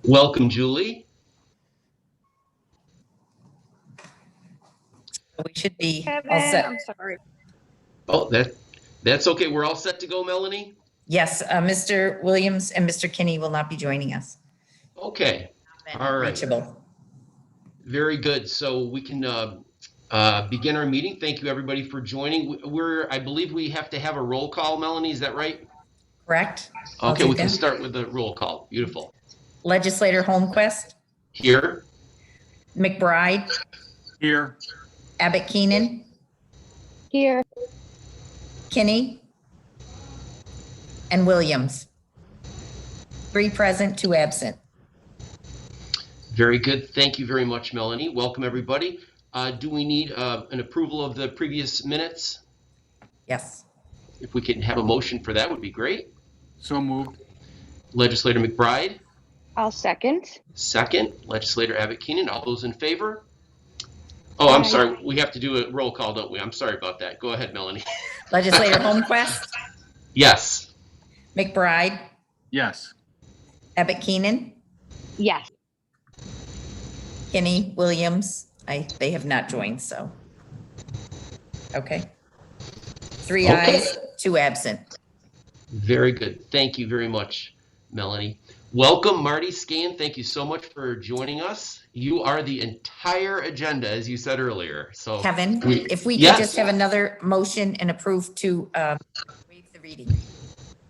Welcome, Julie. We should be Kevin, all set. I'm sorry. Oh, that's okay. We're all set to go, Melanie? Yes, Mr. Williams and Mr. Kinney will not be joining us. Okay. All right. Reachable. Very good. So we can begin our meeting. Thank you, everybody, for joining. I believe we have to have a roll call, Melanie. Is that right? Correct? Okay, we can start with the roll call. Beautiful. Legislator Holmquist, Here. McBride, Here. Abbott Keenan, Here. Kinney, and Williams. 3 present, 2 absent. Very good. Thank you very much, Melanie. Welcome, everybody. Do we need an approval of the previous minutes? Yes. If we can have a motion for that, would be great. So moved. Legislator McBride. I'll second. Second. Legislator Abbott Keenan. All those in favor? Oh, I'm sorry. We have to do a roll call, don't we? I'm sorry about that. Go ahead, Melanie. Legislator Holmquist, Yes. McBride, Yes. Abbott Keenan, Yes. Kinney, Williams. They have not joined, so. Okay. 3 Okay. ayes, 2 absent. Very good. Thank you very much, Melanie. Welcome, Marty Scan. Thank you so much for joining us. You are the entire agenda, as you said earlier. So, Kevin, if we could Yes. just have another motion and approve to waive the reading.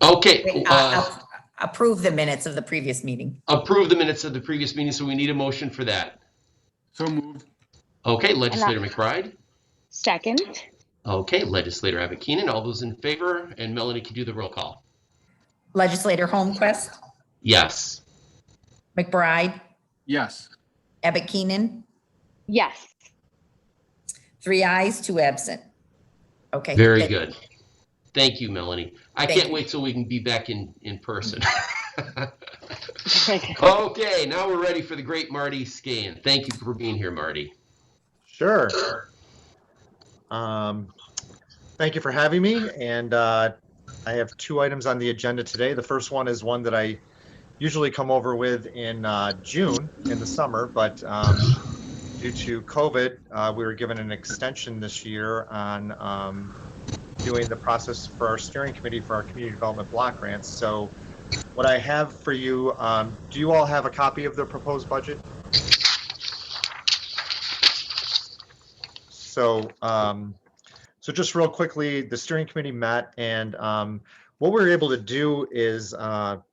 okay. Approve the minutes of the previous meeting. Approve the minutes of the previous meeting, so we need a motion for that. So moved. Okay, Legislator McBride. Second. Okay, Legislator Abbott Keenan. All those in favor, and Melanie can do the roll call. Legislator Holmquist, Yes. McBride, Yes. Abbott Keenan, Yes. 3 ayes, 2 absent. Okay. Very good. Thank you, Melanie. I Thank can't you. wait till we can be back in person. Okay, now we're ready for the great Marty Scan. Thank you for being here, Marty. Sure. Thank you for having me. And I have 2 items on the agenda today. The first one is one that I usually come over with in June in the summer, but due to COVID, we were given an extension this year on doing the process for our steering committee for our community development block grants. So what I have for you, do you all have a copy of the proposed budget? So, so just real quickly, the steering committee met, and what we were able to do is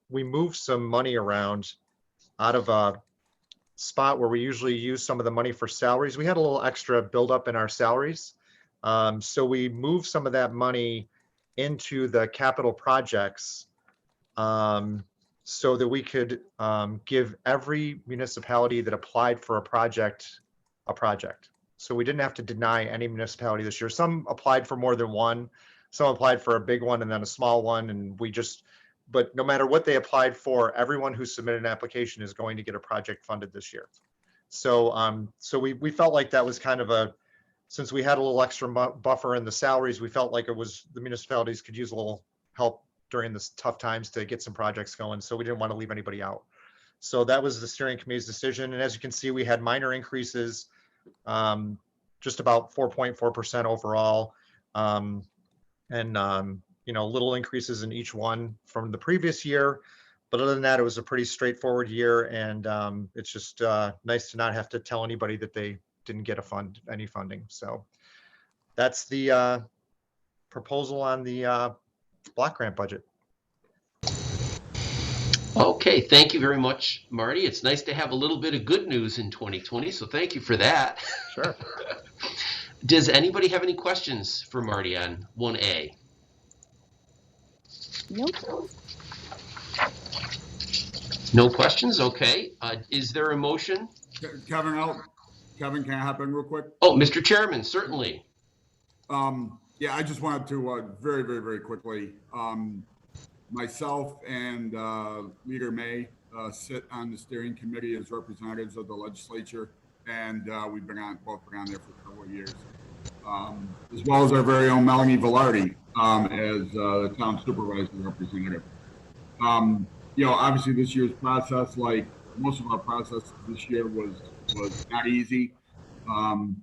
we moved some money around out of a spot where we usually use some of the money for salaries. We had a little extra buildup in our salaries. So we moved some of that money into the capital projects so that we could give every municipality that applied for a project. So we didn't have to deny any municipality this year. Some applied for more than one, some applied for a big one and then a small one. And but no matter what they applied for, everyone who submitted an application is going to get a project funded this year. So, so we felt like that was kind of since we had a little extra buffer in the salaries, we felt like the municipalities could use a little help during this tough times to get some projects going. So we didn't want to leave anybody out. So that was the steering committee's decision. And as you can see, we had minor increases, just about 4.4% overall. Little increases in each one from the previous year. But other than that, it was a pretty straightforward year. And it's just nice to not have to tell anybody that they didn't get any funding. So that's the proposal on the block grant budget. Okay, thank you very much, Marty. It's nice to have a little bit of good news in 2020, so thank you for that. Sure. Does anybody have any questions for Marty on 1A? Nope. No questions? Okay. Is there a motion? Kevin, can I hop in real quick? Oh, Mr. Chairman, certainly. Yeah, I just wanted to very, very, very quickly. Myself and Leader May sit on the steering committee as representatives of the legislature, and we've both been on there for a couple of years, as well as our very own Melanie Velarde as the town supervisor representative. Obviously this year's process, like most of our process this year was not easy. And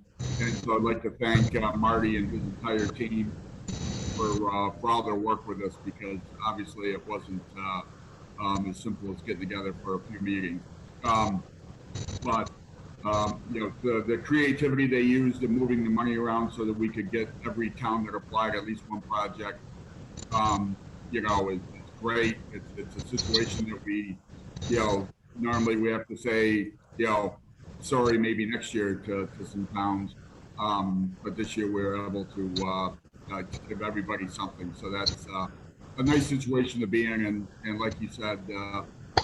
so I'd like to thank Marty and his entire team for all their work with us, because obviously it wasn't as simple as getting together for a few meetings. But the creativity they used in moving the money around so that we could get every town that applied at least one project, it's great. It's a situation that we, normally we have to say, sorry, maybe next year to some towns. But this year we were able to give everybody something. So that's a nice situation to be in. And like you said,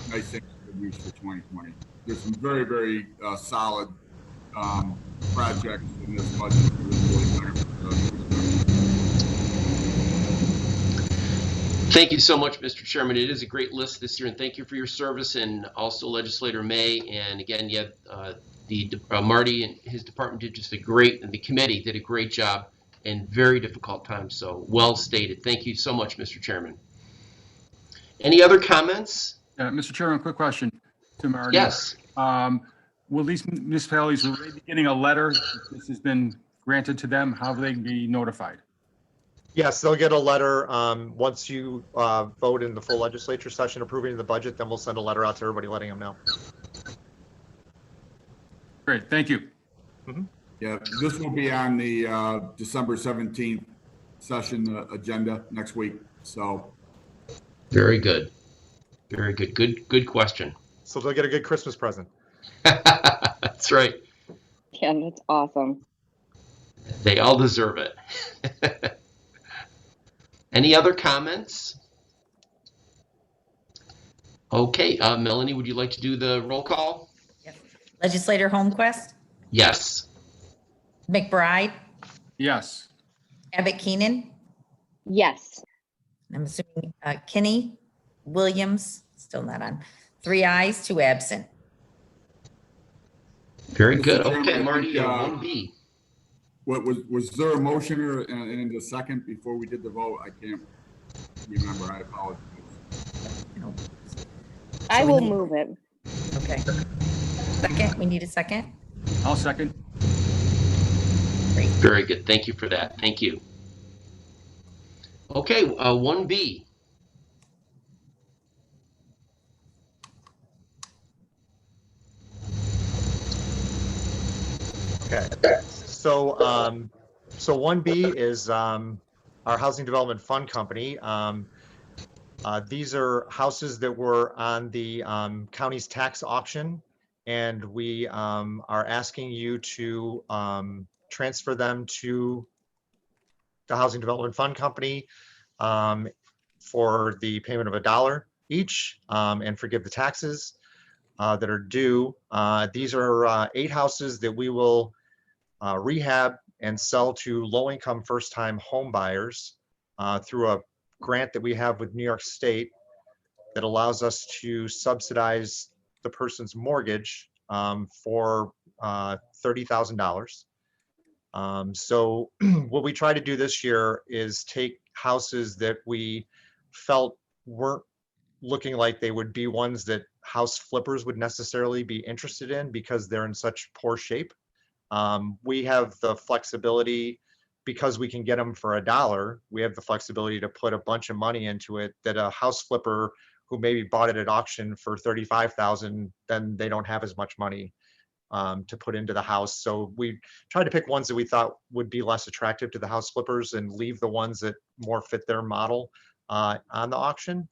nice things to use for 2020. There's some very, very solid projects in this budget that really benefit Thank you so much, Mr. Chairman. It is a great list this year, and thank you for your service, and also Legislator May. And again, Marty and his department did just and the committee did a great job in very difficult times. So well stated. Thank you so much, Mr. Chairman. Any other comments? Mr. Chairman, quick question to Marty. Yes. Will these municipalities, will they be getting a letter if this has been granted to them? How will they be notified? Yes, they'll get a letter. Once you vote in the full legislature session approving the budget, then we'll send a letter out to everybody letting them know. Great, thank you. Yeah, this will be on the December 17th session agenda next week. So Very good. Very good. Good question. So they'll get a good Christmas present. That's right. Yeah, that's awesome. They all deserve it. Any other comments? Okay, Melanie, would you like to do the roll call? Yep. Legislator Holmquist, Yes. McBride, Yes. Abbott Keenan, Yes. I'm assuming Kinney, Williams, still not on. 3 ayes, 2 absent. Very Mr. good. Chairman, Okay, I Marty, think, 1B. what was there a motion and a second before we did the vote? I can't remember. I apologize. No. I So we will need- move it. Okay. Second, we need a second. I'll second. Great. Very good. Thank you for that. Thank you. Okay, 1B. Okay. So 1B is our Housing Development Fund Company. These are houses that were on the county's tax auction, and we are asking you to transfer them to the Housing Development Fund Company for the payment of $1 each and forgive the taxes that are due. These are 8 houses that we will rehab and sell to low-income first-time home buyers through a grant that we have with New York State that allows us to subsidize the person's mortgage for $30,000. So what we try to do this year is take houses that we felt weren't looking like they would be ones that house flippers would necessarily be interested in because they're in such poor shape. We have the flexibility, because we can get them for $1, we have the flexibility to put a bunch of money into it that a house flipper who maybe bought it at auction for $35,000, then they don't have as much money to put into the house. So we tried to pick ones that we thought would be less attractive to the house flippers and leave the ones that more fit their model on the auction.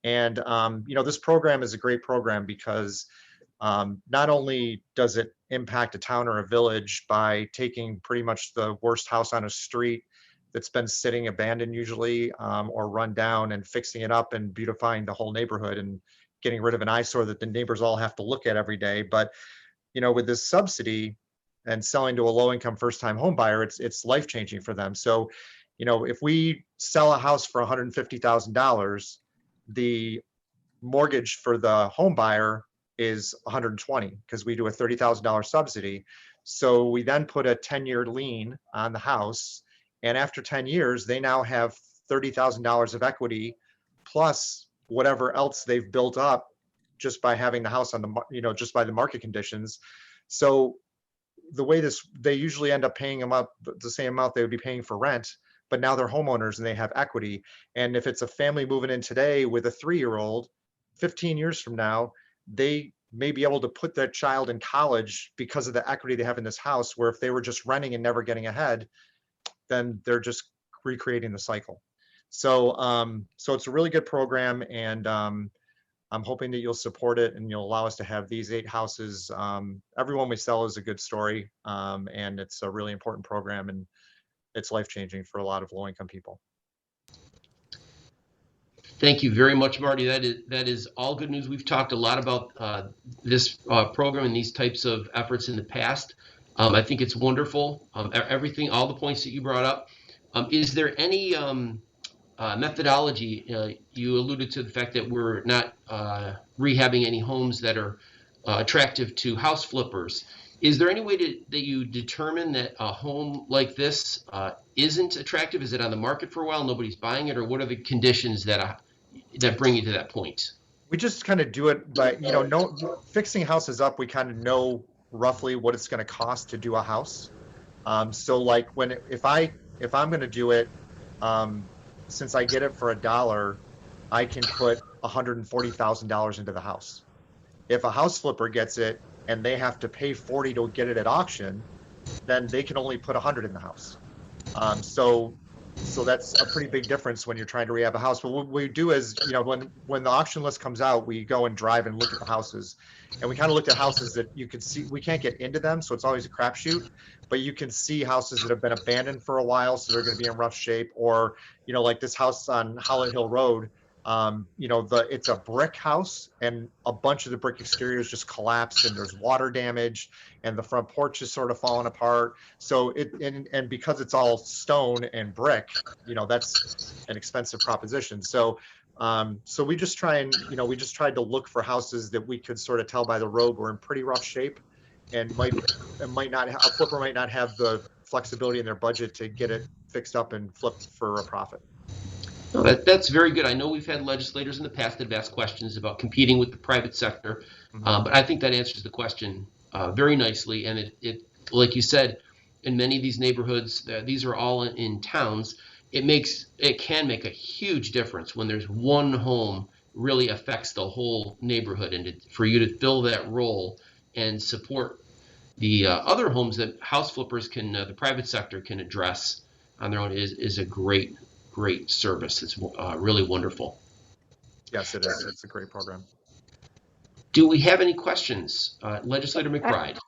And this program is a great program because not only does it impact a town or a village by taking pretty much the worst house on a street that's been sitting abandoned usually or run down and fixing it up and beautifying the whole neighborhood and getting rid of an eyesore that the neighbors all have to look at every day. But with this subsidy and selling to a low-income first-time home buyer, it's life-changing for them. So if we sell a house for $150,000, the mortgage for the home buyer is $120,000 because we do a $30,000 subsidy. So we then put a 10-year lien on the house, and after 10 years, they now have $30,000 of equity plus whatever else they've built up just by having the house on the, just by the market conditions. So the way they usually end up paying them up the same amount they would be paying for rent, but now they're homeowners and they have equity. And if it's a family moving in today with a 3-year-old, 15 years from now, they may be able to put their child in college because of the equity they have in this house, where if they were just renting and never getting ahead, then they're just recreating the cycle. So, so it's a really good program, and I'm hoping that you'll support it and you'll allow us to have these 8 houses. Everyone we sell is a good story, and it's a really important program, and it's life-changing for a lot of low-income people. Thank you very much, Marty. That is all good news. We've talked a lot about this program and these types of efforts in the past. I think it's wonderful. Everything, all the points that you brought up. Is there any methodology? You alluded to the fact that we're not rehabbing any homes that are attractive to house flippers. Is there any way that you determine that a home like this isn't attractive? Is it on the market for a while, nobody's buying it, or what are the conditions that bring you to that point? We just kind of do it by, fixing houses up. We kind of know roughly what it's going to cost to do a house. So like if I'm going to do it, since I get it for $1, I can put $140,000 into the house. If a house flipper gets it and they have to pay $40 to get it at auction, then they can only put $100 in the house. So that's a pretty big difference when you're trying to rehab a house. But what we do is, when the auction list comes out, we go and drive and look at the houses, and we kind of looked at houses that you could see. We can't get into them, so it's always a crapshoot. But you can see houses that have been abandoned for a while, so they're going to be in rough shape. Or, like this house on Holland Hill Road. It's a brick house, and a bunch of the brick exteriors just collapsed, and there's water damage, and the front porch is sort of falling apart. So and because it's all stone and brick, that's an expensive proposition. So we just tried to look for houses that we could sort of tell by the road were in pretty rough shape, and a flipper might not have the flexibility in their budget to get it fixed up and flipped for a profit. No, that's very good. I know we've had legislators in the past that have asked questions about competing with the private sector, but I think that answers the question very nicely. And it, like you said, in many of these neighborhoods, these are all in towns. It can make a huge difference when there's one home really affects the whole neighborhood, and for you to fill that role and support the other homes that house flippers the private sector can address on their own is a great service. It's really wonderful. Yes, it is. It's a great program. Do we have any questions? Legislator McBride.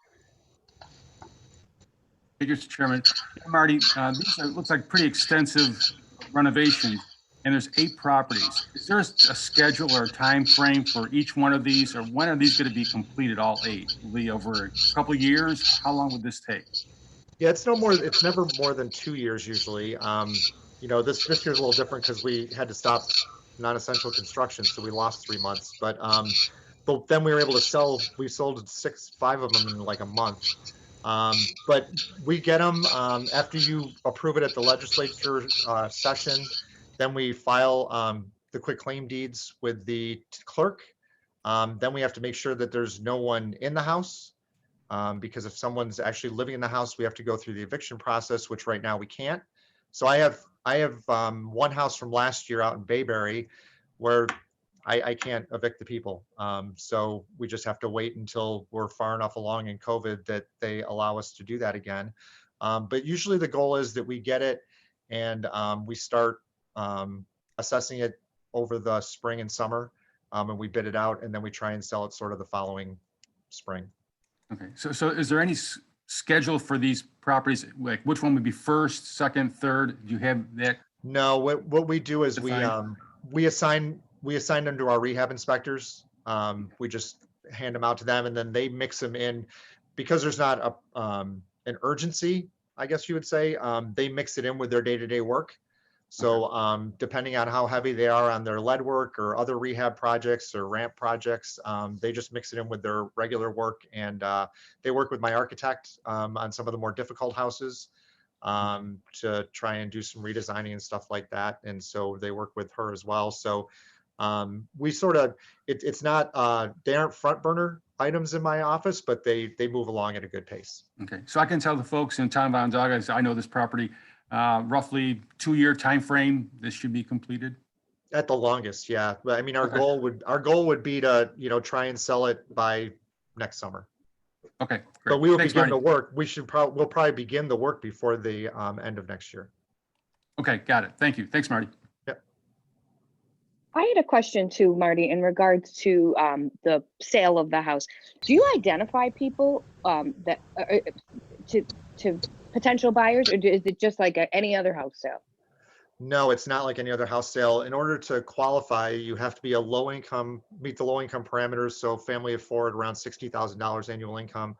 Mr. Chairman, Marty, these looks like pretty extensive renovations, and there's 8 properties. Is there a schedule or a time frame for each one of these, or when are these going to be completed, all 8? Will it be over a couple of years? How long would this take? Yeah, it's never more than 2 years usually. This year's a little different because we had to stop non-essential construction, so we lost 3 months. But then we were able to we sold 5 of them in like a month. But we get them after you approve it at the legislature session. Then we file the quitclaim deeds with the clerk. Then we have to make sure that there's no one in the house, because if someone's actually living in the house, we have to go through the eviction process, which right now we can't. So I have one house from last year out in Bayberry where I can't evict the people. So we just have to wait until we're far enough along in COVID that they allow us to do that again. But usually the goal is that we get it and we start assessing it over the spring and summer, and we bid it out, and then we try and sell it sort of the following spring. Okay, so is there any schedule for these properties? Like which one would be first, second, third? Do you have that? No, what we do is we assign them to our rehab inspectors. We just hand them out to them, and then they mix them in because there's not an urgency, I guess you would say. They mix it in with their day-to-day work. So depending on how heavy they are on their lead work or other rehab projects or ramp projects, they just mix it in with their regular work. And they work with my architect on some of the more difficult houses to try and do some redesigning and stuff like that. And so they work with her as well. So We sort of, it's not, they aren't front burner items in my office, but they move along at a good pace. Okay, so I can tell the folks in Town of Onondaga, as I know this property, roughly 2-year time frame. This should be completed. At the longest, yeah. But I mean, our Okay. goal would be to, try and sell it by next summer. Okay, But great. we will Thanks, begin the Marty. work. We'll probably begin the work before the end of next year. Okay, got it. Thank you. Thanks, Marty. I had a question too, Marty, in regards to the sale of the house. Do you identify people that to potential buyers, or is it just like any other house sale? No, it's not like any other house sale. In order to qualify, you have to be meet the low income parameters. So family of 4 at around $60,000 annual income.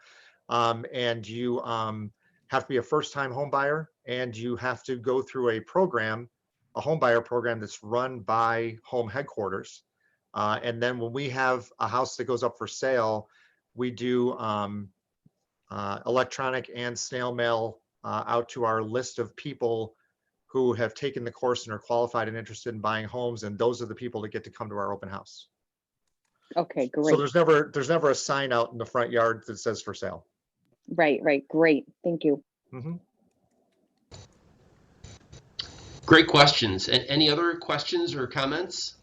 And you have to be a first time home buyer, and you have to go through a home buyer program that's run by home headquarters. And then when we have a house that goes up for sale, we do electronic and snail mail out to our list of people who have taken the course and are qualified and interested in buying homes. And those are the people that get to come to our open house. Okay, So great. there's never a sign out in the front yard that says for sale. Right, great. Thank you. Mhm. Great questions. And any other questions or comments?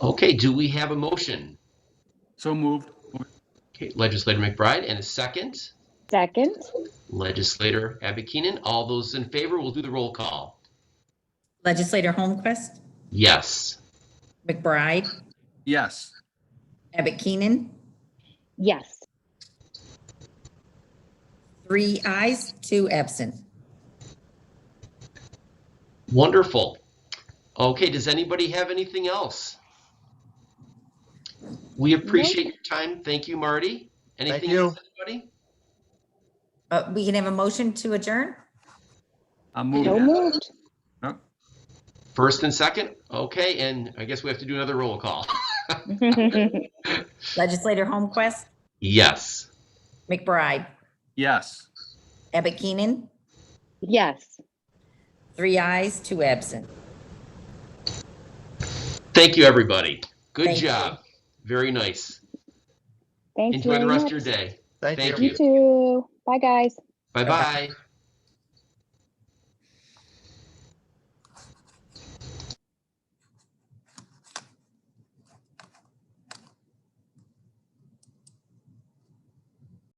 Okay, do we have a motion? So moved. Okay, Legislator McBride, and a second. Second, Legislator Abbott Keenan. All those in favor, we'll do the roll call. Legislator Holmquist, Yes. McBride, Yes. Abbott Keenan, yes. 3 ayes, 2 absent. Wonderful. Okay, does anybody have anything else? We appreciate your time. Thank you, Marty. Anything you. else, anybody? We can have a motion to adjourn? I'm So moving. moved. Oh, First and second? Okay, and I guess we have to do another roll call. Legislator Holmquist, Yes. McBride, yes. Abbott Keenan, Yes. 3 ayes, 2 absent. Thank you, everybody. Good Thank you. job. Very nice. Thank you Enjoy the very rest much. of your day. Thank you. Thank You too. Bye, guys. Bye-bye.